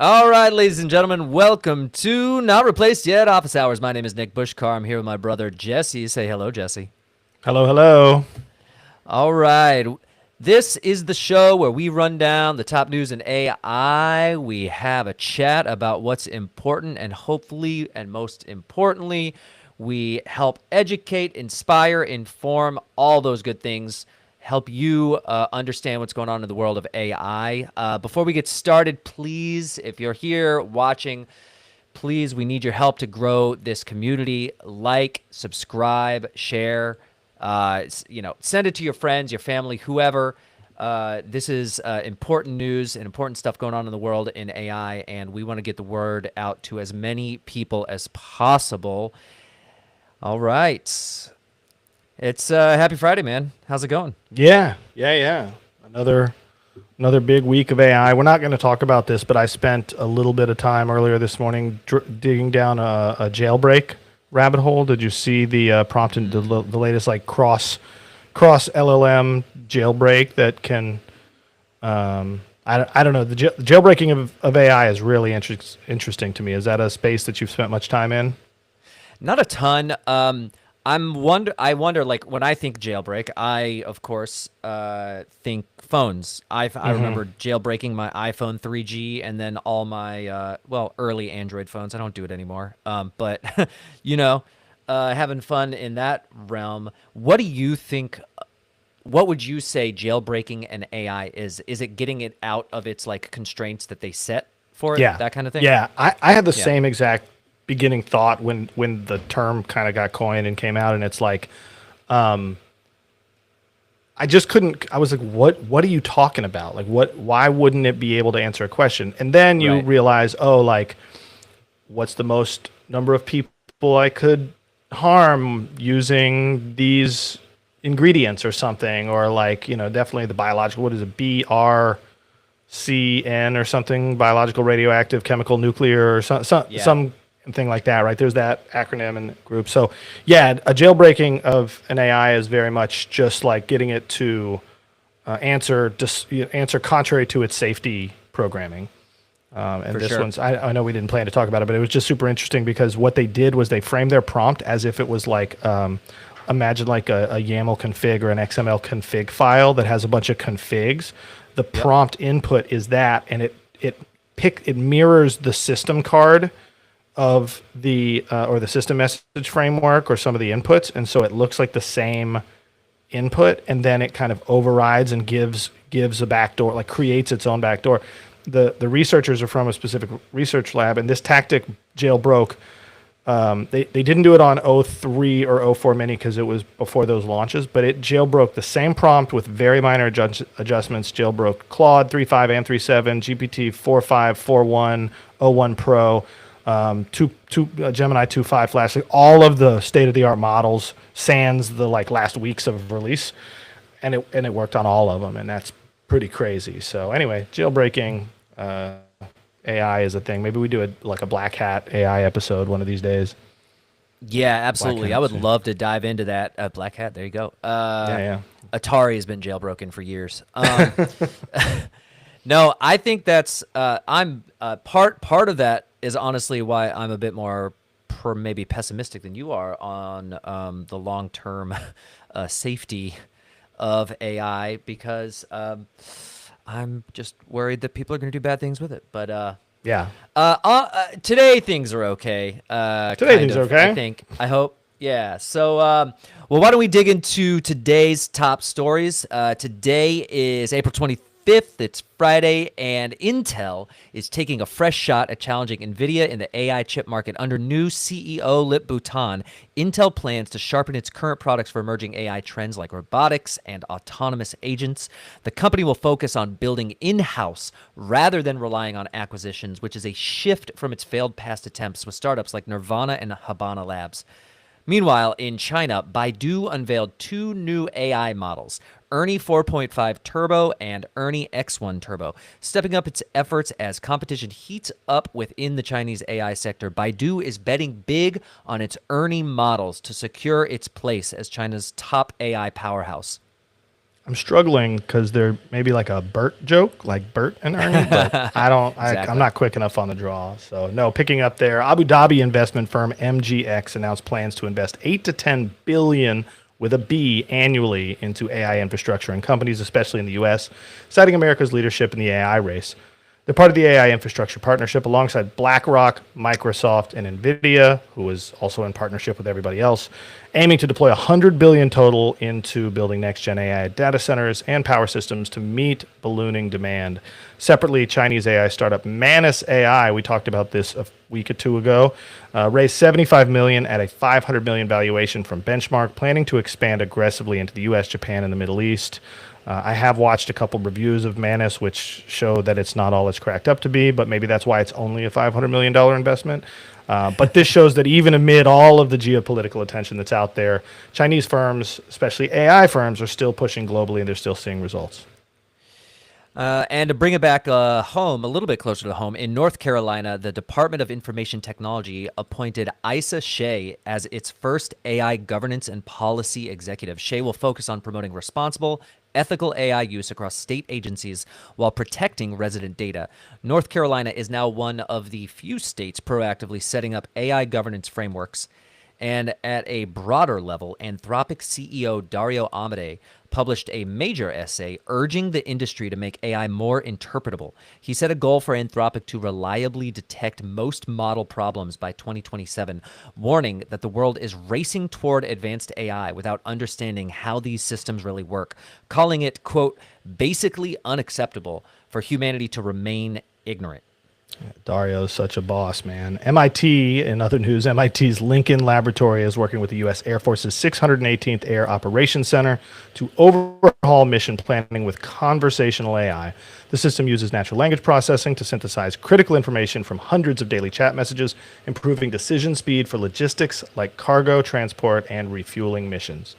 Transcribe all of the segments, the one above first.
All right, ladies and gentlemen, welcome to Not Replaced Yet Office Hours. My name is Nick Bushcar. I'm here with my brother Jesse. Say hello, Jesse. Hello, hello. All right. This is the show where we run down the top news in AI. We have a chat about what's important, and hopefully, and most importantly, we help educate, inspire, inform, all those good things, help you understand what's going on in the world of AI. Before we get started, please, if you're here watching, please, we need your help to grow this community. Like, subscribe, share, send it to your friends, your family, whoever. This is important news and important stuff going on in the world in AI, and we want to get the word out to as many people as possible. All right. It's Happy Friday, man. How's it going? Yeah. Another big week of AI. We're not going to talk about this, but I spent a little bit of time earlier this morning digging down a jailbreak rabbit hole. Did you see the prompt in the latest like cross LLM jailbreak that can I don't know, the jailbreaking of AI is really interesting to me. Is that a space that you've spent much time in? Not a ton. I wonder, like when I think jailbreak, I of course think phones. I remember jailbreaking my iPhone 3G and then all my early Android phones. I don't do it anymore. But you know, having fun in that realm. What do you think? What would you say jailbreaking an AI is? Is it getting it out of its like constraints that they set for it? Yeah, That kind of thing? yeah. I had the Yeah. same exact beginning thought when the term kind of got coined and came out, and it's like, I just couldn't. I was like, what are you talking about? Like, what? Why wouldn't it be able to answer a question? And then you Right. realize, oh, like, what's the most number of people I could harm using these ingredients or something, or like, definitely the biological. What is it? BRCN or something, biological, radioactive, chemical, nuclear, or Yeah. something like that, right? There's that acronym and group. So, yeah, a jailbreaking of an AI is very much just like getting it to answer contrary to its safety programming. And For this sure. one's, I know we didn't plan to talk about it, but it was just super interesting because what they did was they framed their prompt as if it was like, imagine like a YAML config or an XML config file that has a bunch of configs. The Yep. prompt input is that, and it mirrors the system card of the or the system message framework or some of the inputs, and so it looks like the same input, and then it kind of overrides and gives a backdoor, like creates its own backdoor. The researchers are from a specific research lab, and this tactic jailbroke. They didn't do it on O3 or O4 Mini because it was before those launches, but it jailbroke the same prompt with very minor adjustments. Jailbroke Claude 3.5 and 3.7, GPT 4.5, 4.1, O1 Pro, Gemini 2.5 Flash, like all of the state of the art models, sans the like last weeks of release, and it worked on all of them, and that's pretty crazy. So anyway, jailbreaking AI is a thing. Maybe we do like a Black Hat AI episode one of these days. Yeah, Black absolutely. I would Hats, yeah, love to dive into that. Black Hat, there you go. yeah, Atari has been jailbroken for years. No, I think that's I'm part of that is honestly why I'm a bit more maybe pessimistic than you are on the long term safety of AI because I'm just worried that people are going to do bad things with it. But yeah. today things are okay. Today Kind things are of. I okay. think. I hope. Yeah. So, well, why don't we dig into today's top stories? Today is April 25th. It's Friday, and Intel is taking a fresh shot at challenging NVIDIA in the AI chip market. Under new CEO Lip Bhutan, Intel plans to sharpen its current products for emerging AI trends like robotics and autonomous agents. The company will focus on building in-house rather than relying on acquisitions, which is a shift from its failed past attempts with startups like Nirvana and Habana Labs. Meanwhile, in China, Baidu unveiled two new AI models, Ernie 4.5 Turbo and Ernie X1 Turbo, stepping up its efforts as competition heats up within the Chinese AI sector. Baidu is betting big on its Ernie models to secure its place as China's top AI powerhouse. I'm struggling because they're maybe like a Bert joke, like Bert and Ernie, but I'm Exactly. not quick enough on the draw. So no, picking up there. Abu Dhabi investment firm MGX announced plans to invest 8 to 10 billion with a B annually into AI infrastructure and companies, especially in the US, citing America's leadership in the AI race. They're part of the AI infrastructure partnership alongside BlackRock, Microsoft, and NVIDIA, who is also in partnership with everybody else, aiming to deploy 100 billion total into building next-gen AI data centers and power systems to meet ballooning demand. Separately, Chinese AI startup Manus AI, we talked about this a week or two ago, raised 75 million at a 500 million valuation from Benchmark, planning to expand aggressively into the US, Japan, and the Middle East. I have watched a couple reviews of Manus, which show that it's not all it's cracked up to be, but maybe that's why it's only a $500 million investment. But this shows that even amid all of the geopolitical attention that's out there, Chinese firms, especially AI firms, are still pushing globally and they're still seeing results. And to bring it back home, a little bit closer to home, in North Carolina, the Department of Information Technology appointed Isa Shea as its first AI governance and policy executive. Shea will focus on promoting responsible, ethical AI use across state agencies while protecting resident data. North Carolina is now one of the few states proactively setting up AI governance frameworks. And at a broader level, Anthropic CEO Dario Amodei published a major essay urging the industry to make AI more interpretable. He set a goal for Anthropic to reliably detect most model problems by 2027, warning that the world is racing toward advanced AI without understanding how these systems really work, calling it, quote, basically unacceptable for humanity to remain ignorant. Dario's such a boss, man. MIT, in other news, MIT's Lincoln Laboratory is working with the U.S. Air Force's 618th Air Operations Center to overhaul mission planning with conversational AI. The system uses natural language processing to synthesize critical information from hundreds of daily chat messages, improving decision speed for logistics like cargo transport and refueling missions.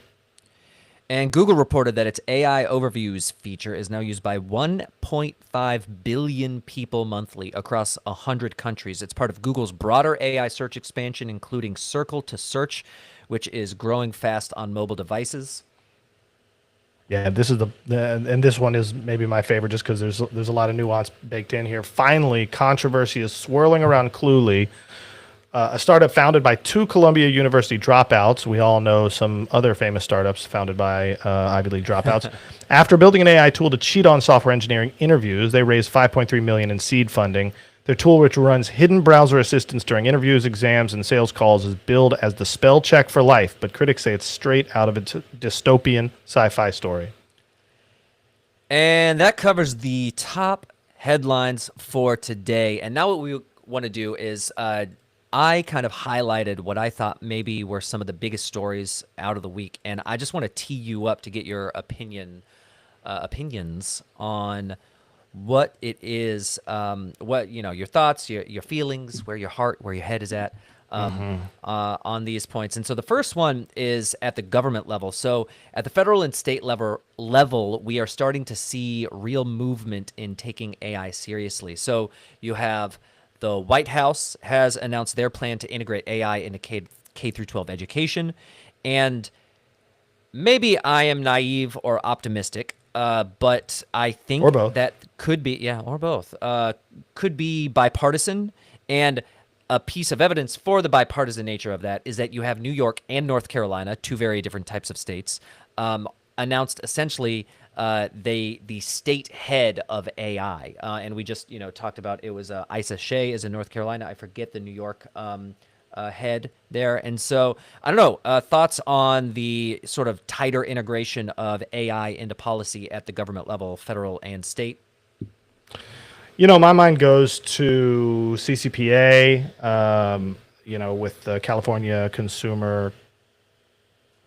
And Google reported that its AI overviews feature is now used by 1.5 billion people monthly across 100 countries. It's part of Google's broader AI search expansion, including Circle to Search, which is growing fast on mobile devices. Yeah, this is and this one is maybe my favorite just because there's a lot of nuance baked in here. Finally, controversy is swirling around Cluely, a startup founded by two Columbia University dropouts. We all know some other famous startups founded by Ivy League dropouts. After building an AI tool to cheat on software engineering interviews, they raised 5.3 million in seed funding. Their tool, which runs hidden browser assistance during interviews, exams, and sales calls, is billed as the spell check for life, but critics say it's straight out of a dystopian sci-fi story. And that covers the top headlines for today. And now what we want to do is I kind of highlighted what I thought maybe were some of the biggest stories out of the week. And I just want to tee you up to get your opinions on what it is, what, your thoughts, your feelings, where your heart, where your head is at. On these points. And so the first one is at the government level. So at the federal and state level, we are starting to see real movement in taking AI seriously. So you have the White House has announced their plan to integrate AI into K through 12 education. And maybe I am naive or optimistic, but I think Or both. that could be, yeah, or both, could be bipartisan. And a piece of evidence for the bipartisan nature of that is that you have New York and North Carolina, two very different types of states, announced essentially the state head of AI. And we just talked about it was Isa Shea is in North Carolina. I forget the New York head there. And so I don't know, thoughts on the sort of tighter integration of AI into policy at the government level, federal and state? My mind goes to CCPA, with the California Consumer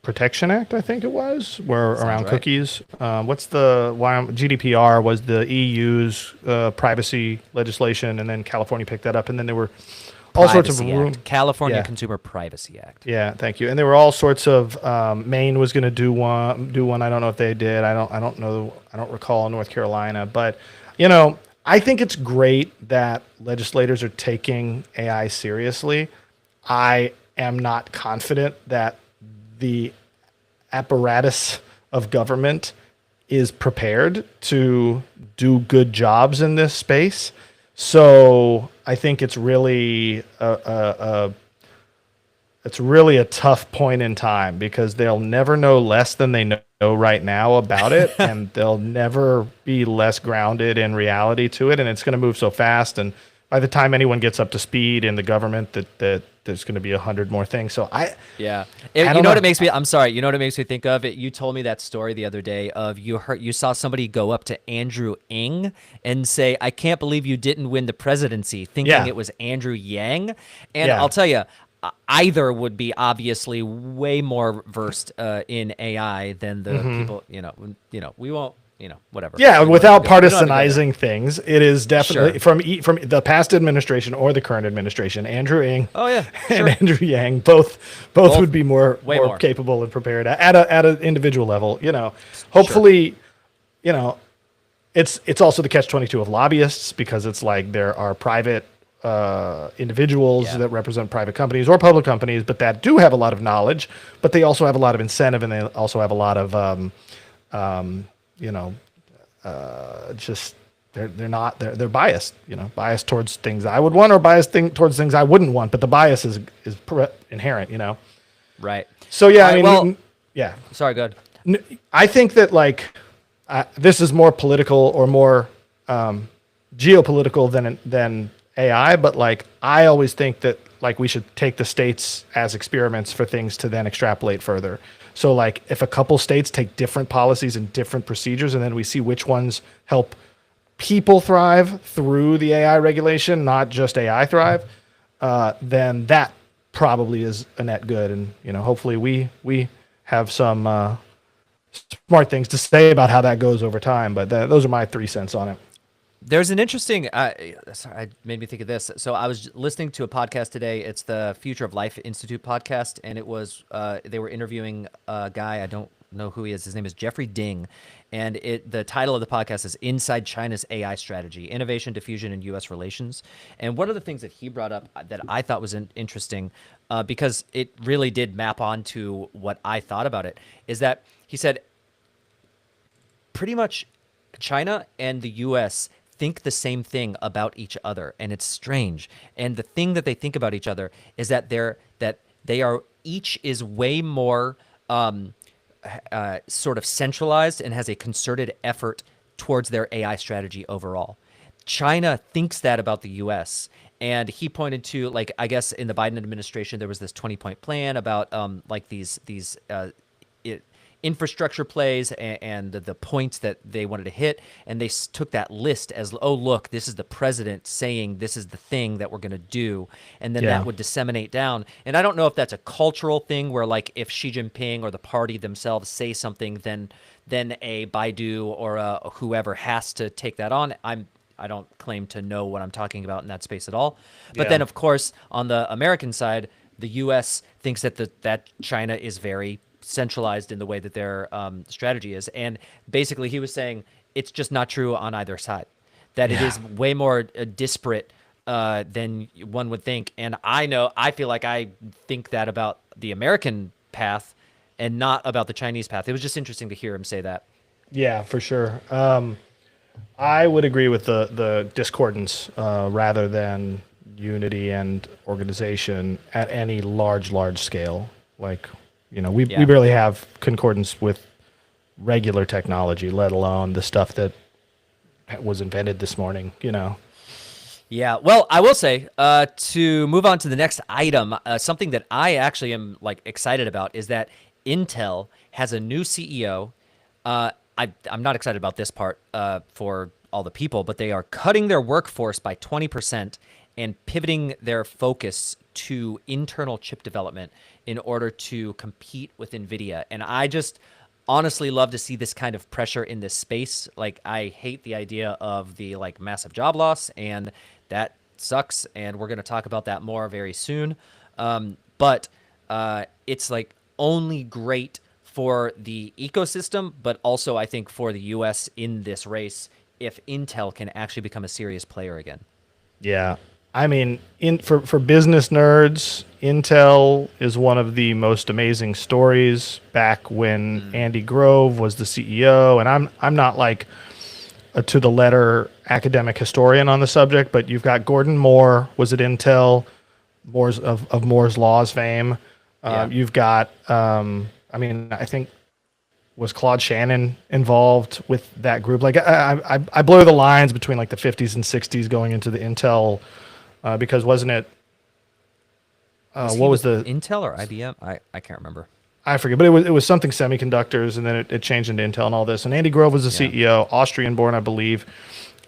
Protection Act, I think it was, where around right. cookies. What's the GDPR was the EU's privacy legislation, and then California picked that up, and then there were all sorts of California Yeah. Consumer Privacy Act. Yeah, thank you. And there were all sorts of Maine was going to do one. I don't know if they did. I don't know. I don't recall North Carolina, but I think it's great that legislators are taking AI seriously. I am not confident that the apparatus of government is prepared to do good jobs in this space. So I think it's really a tough point in time because they'll never know less than they know right now about it, and they'll never be less grounded in reality to it. And it's going to move so fast, and by the time anyone gets up to speed in the government, that there's going to be 100 more things. So Yeah. I You don't know know. what it makes me, I'm sorry, you know what it makes me think of? You told me that story the other day of you saw somebody go up to Andrew Ng and say, "I can't believe you didn't win the presidency," thinking Yeah, it was Andrew Yang. And yeah. I'll tell you, either would be obviously way more versed in AI than the people, we won't, whatever. Yeah, We don't have to without go, we don't have to go there. partisanizing things, it is definitely Sure. from the past administration or the current administration. Andrew Ng Oh yeah, and sure. Andrew Yang both Both would be more way more more. capable and prepared at an individual level. Sure. Hopefully, you know, it's also the catch-22 of lobbyists because it's like there are private individuals Yeah. that represent private companies or public companies, but that do have a lot of knowledge, but they also have a lot of incentive and they also have a lot of you know just they're biased, biased towards things I would want or towards things I wouldn't want, but the bias is inherent. Right. So yeah, All I right, mean, well, yeah, sorry, good. I think that this is more political or more geopolitical than AI, but like I always think that like we should take the states as experiments for things to then extrapolate further. So like if a couple states take different policies and different procedures, and then we see which ones help people thrive through the AI regulation, not just AI thrive, then that probably is a net good. And hopefully we have some smart things to say about how that goes over time. But those are my 3 cents on it. There's an interesting. Sorry, it made me think of this. So I was listening to a podcast today. It's the Future of Life Institute podcast, and it was they were interviewing a guy. I don't know who he is. His name is Jeffrey Ding, and the title of the podcast is "Inside China's AI Strategy: Innovation, Diffusion, and U.S. Relations." And one of the things that he brought up that I thought was interesting, because it really did map onto what I thought about it, is that he said pretty much China and the US think the same thing about each other, and it's strange. And the thing that they think about each other is that they are each is way more sort of centralized and has a concerted effort towards their AI strategy overall. China thinks that about the US. And he pointed to, like, I guess in the Biden administration, there was this 20-point plan about like these infrastructure plays and the points that they wanted to hit, and they took that list as, oh look, this is the president saying this is the thing that we're going to do, and then Yeah. that would disseminate down. And I don't know if that's a cultural thing where, like, if Xi Jinping or the party themselves say something, then a Baidu or a whoever has to take that on. I don't claim to know what I'm talking about in that space at all. But Yeah. then, of course, on the American side, the U.S. thinks that China is very centralized in the way that their strategy is. And basically, he was saying it's just not true on either side, that it Yeah. is way more disparate than one would think. And I feel like I think that about the American path and not about the Chinese path. It was just interesting to hear him say that. Yeah, for sure. I would agree with the discordance rather than unity and organization at any large scale. Like, we Yeah. barely have concordance with regular technology, let alone the stuff that was invented this morning. Yeah, well, I will say, to move on to the next item, something that I actually am like excited about is that Intel has a new CEO. I'm not excited about this part for all the people, but they are cutting their workforce by 20% and pivoting their focus to internal chip development in order to compete with NVIDIA. And I just honestly love to see this kind of pressure in this space. Like, I hate the idea of the like massive job loss, and that sucks. And we're going to talk about that more very soon. But it's like only great for the ecosystem, but also I think for the US in this race if Intel can actually become a serious player again. Yeah. I mean, for business nerds, Intel is one of the most amazing stories. Back when Andy Grove was the CEO, and I'm not like a to the letter academic historian on the subject, but you've got Gordon Moore was at Intel, Moore's of Moore's Law's fame. Yeah. You've got, I mean, I think was Claude Shannon involved with that group? Like I blur the lines between like the 50s and 60s going into the Intel, because wasn't it? What was the Intel or IBM? I can't remember. I forget, but it was something semiconductors, and then it changed into Intel and all this. And Andy Grove was the CEO, Austrian born, I believe,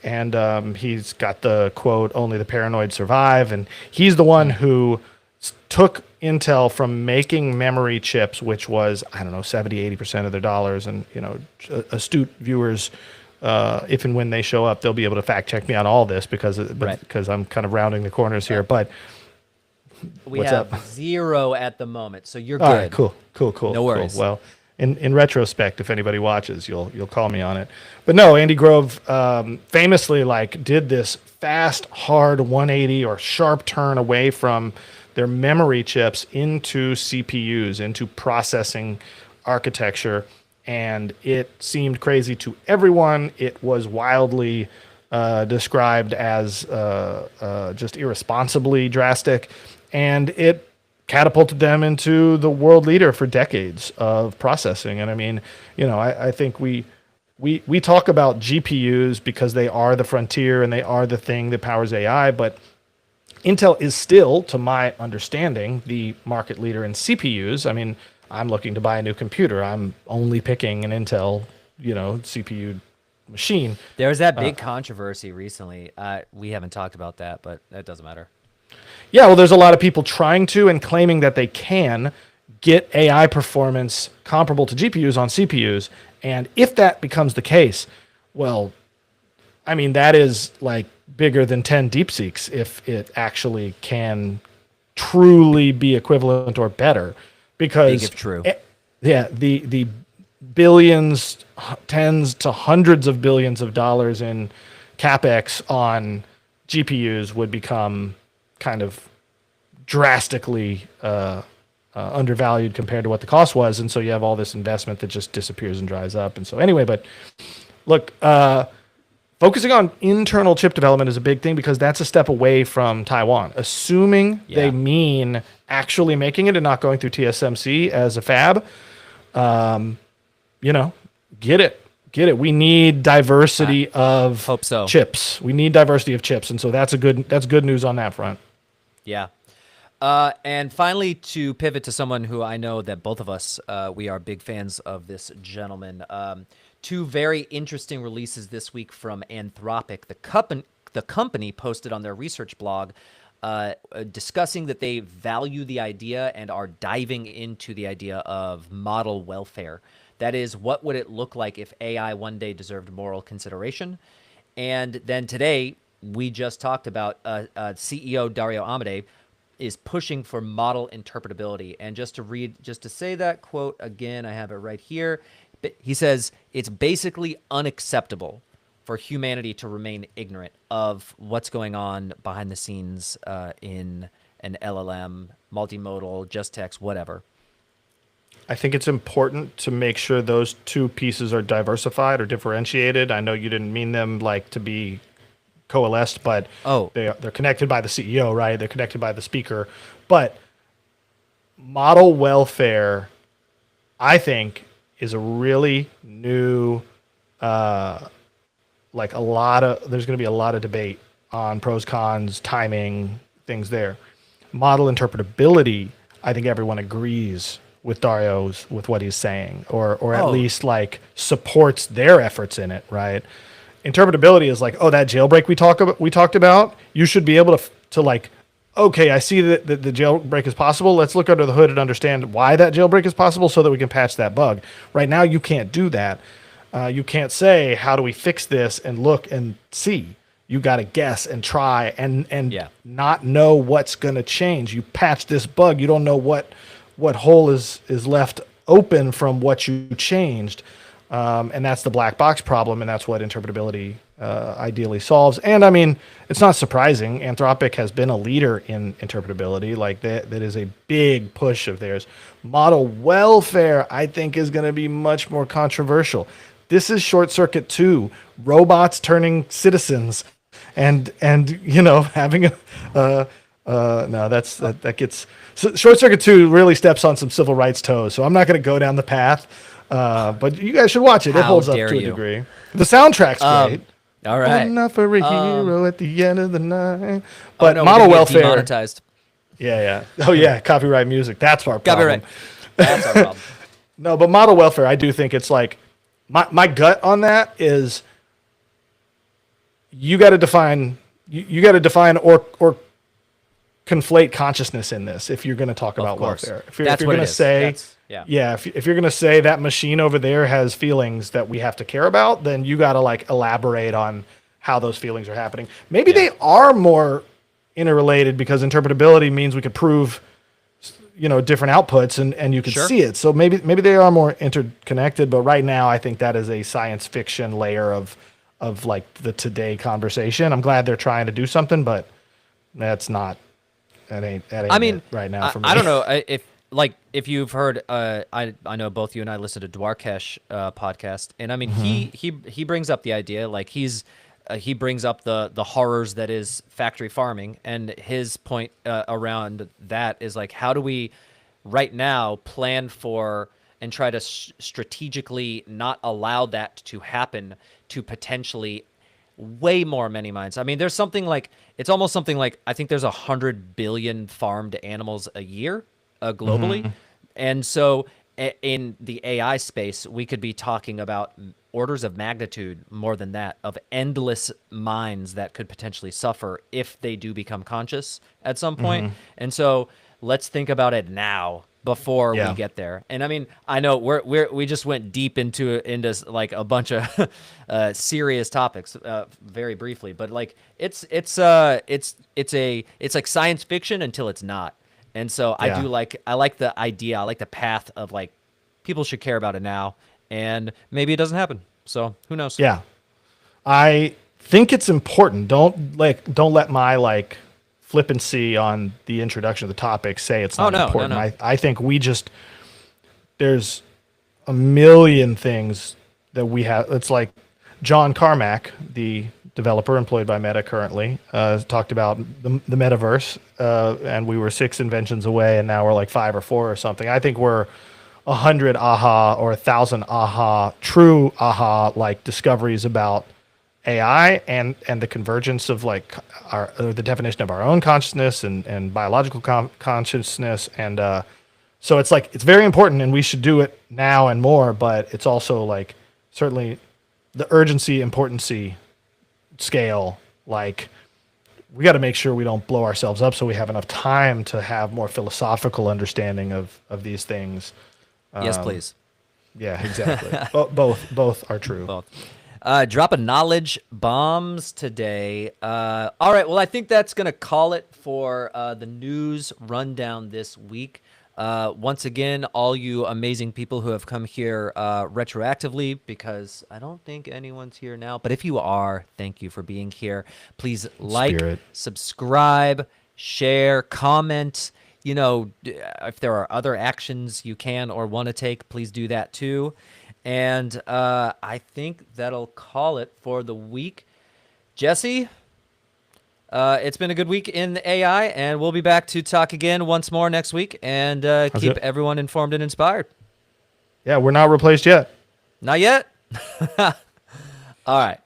and he's got the quote, "Only the paranoid survive," and he's the one who took Intel from making memory chips, which was, I don't know, 70-80% of their dollars. And, you know, astute viewers, if and when they show up, they'll be able to fact check me on all this because I'm kind of rounding the corners here. But we what's have up? 0 at the moment, so you're good. All right, cool. No worries. Cool. Well, in retrospect, if anybody watches, you'll call me on it. But no, Andy Grove famously like did this fast, hard 180 or sharp turn away from their memory chips into CPUs, into processing architecture, and it seemed crazy to everyone. It was wildly described as just irresponsibly drastic, and it catapulted them into the world leader for decades of processing. And I mean, you know, I think we talk about GPUs because they are the frontier and they are the thing that powers AI, but Intel is still, to my understanding, the market leader in CPUs. I mean, I'm looking to buy a new computer. I'm only picking an Intel, you know, CPU machine. There's that big controversy recently. We haven't talked about that, but that doesn't matter. Yeah, well, there's a lot of people trying to and claiming that they can get AI performance comparable to GPUs on CPUs. And if that becomes the case, well, I mean, that is like bigger than 10 DeepSeeks if it actually can truly be equivalent or better. Because Big if true. The billions, tens to hundreds of billions of dollars in capex on GPUs would become kind of drastically undervalued compared to what the cost was. And so you have all this investment that just disappears and dries up. And so anyway, but look, focusing on internal chip development is a big thing because that's a step away from Taiwan. Assuming they mean actually making it and not going through TSMC as a fab, you know, get it. We need diversity of hope so. chips. We need diversity of chips, and so that's good news on that front. Yeah. And finally, to pivot to someone who I know that both of us, we are big fans of this gentleman. Two very interesting releases this week from Anthropic. The company posted on their research blog discussing that they value the idea and are diving into the idea of model welfare. That is, what would it look like if AI one day deserved moral consideration? And then today, we just talked about CEO Dario Amodei is pushing for model interpretability. And just to say that quote again, I have it right here. He says, it's basically unacceptable for humanity to remain ignorant of what's going on behind the scenes in an LLM, multimodal, just text, whatever. I think it's important to make sure those two pieces are diversified or differentiated. I know you didn't mean them like to be coalesced, but they're connected by the CEO, right? They're connected by the speaker. But model welfare, I think, is a really new, there's going to be a lot of debate on pros, cons, timing, things there. Model interpretability, I think everyone agrees with with what he's saying, or at least like supports their efforts in it, right? Interpretability is like, oh, that jailbreak we talked about, you should be able to like, okay, I see that the jailbreak is possible. Let's look under the hood and understand why that jailbreak is possible so that we can patch that bug. Right now, you can't do that. You can't say, how do we fix this and look and see. You got to guess and try and not know what's going to change. You patch this bug. You don't know what hole is left open from what you changed. And that's the black box problem, and that's what interpretability ideally solves. And I mean, it's not surprising. Anthropic has been a leader in interpretability. Like that is a big push of theirs. Model welfare, I think, is going to be much more controversial. This is Short Circuit 2, robots turning citizens, and having a no, that gets Short Circuit 2 really steps on some civil rights toes. So I'm not going to go down the path. But you guys should watch it. It How holds up dare to a you. degree. The soundtrack's great. All right. Enough for a hero at the end of the night. Oh, But no, we're model gonna get welfare. demonetized. Yeah. Oh yeah, copyright music. That's our problem. Copyright. That's our problem. No, but model welfare, I do think it's like my gut on that is you got to define or conflate consciousness in this if you're going to talk about course. welfare. If That's you're what it going to is. say, Yeah. if you're going to say that machine over there has feelings that we have to care about, then you got to like elaborate on how those feelings are happening. Maybe they are more interrelated because interpretability means we could prove different outputs and you could Sure. see it. So maybe they are more interconnected, but right now I think that is a science fiction layer of like the today conversation. I'm glad they're trying to do something, but that ain't I mean, it right now for me. I don't know if you've heard. I know both you and I listen to Dwarkesh podcast, and I mean he brings up the idea like he brings up the horrors that is factory farming, and his point around that is like, how do we right now plan for and try to strategically not allow that to happen to potentially way more many minds. I mean, there's something like, it's almost something like, I think there's 100 billion farmed animals a year globally. And so in the AI space, we could be talking about orders of magnitude more than that, of endless minds that could potentially suffer if they do become conscious at some point. And so let's think about it now before we get there. And I mean, I know we just went deep into like a bunch of serious topics very briefly, but like it's like science fiction until it's not. And so I like the idea, I like the path of like people should care about it now, and maybe it doesn't happen. So who knows? Yeah. I think it's important. Don't let my like flippancy on the introduction of the topic say it's not important. No. I think there's a million things that we have. It's like John Carmack, the developer employed by Meta currently, talked about the metaverse, and we were 6 inventions away, and now we're like 5 or 4 or something. I think we're 100 aha or 1,000 aha, true aha like discoveries about AI and the convergence of like the definition of our own consciousness and biological consciousness. And so it's like, it's very important and we should do it now and more, but it's also like certainly the urgency, importancy scale, like we got to make sure we don't blow ourselves up so we have enough time to have more philosophical understanding of these things. Yes, please. Yeah, exactly. Both are true. Both. Dropping knowledge bombs today. All right. Well, I think that's going to call it for the news rundown this week. Once again, all you amazing people who have come here retroactively, because I don't think anyone's here now. But if you are, thank you for being here. Please like, subscribe, share, comment. You know, if there are other actions you can or want to take, please do that too. And I think that'll call it for the week. Jesse, it's been a good week in the AI, and we'll be back to talk again once more next week and keep everyone informed and inspired. Yeah, we're not replaced yet. Not yet? All right.